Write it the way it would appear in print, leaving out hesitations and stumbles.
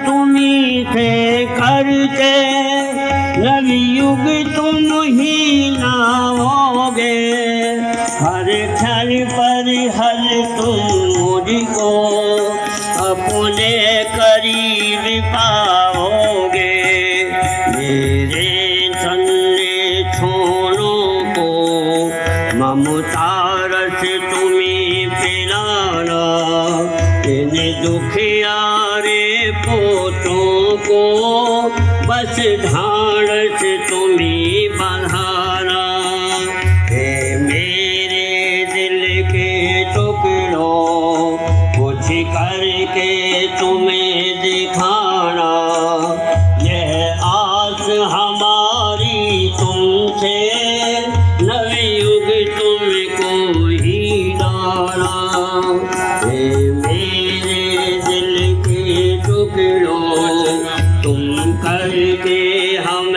तुम्ही थे करके नवयुग तुम ही लाओगे, हर क्षण पर हर तुम मुझको अपने करीब पाओगे। मेरे संदेशों को ममता रस तुम्हें पिलाना, इन दुखियारे पोतों को बस ढांढस तुम्हें बढ़ाना। हे मेरे दिल के टुकड़ों, कुछ करके तुम्हें दिखाना, यह आस हमारी तुमसे नवयुग तुमको ही लाना। हे मेरे दिल के टुकड़ों, तुम करके हम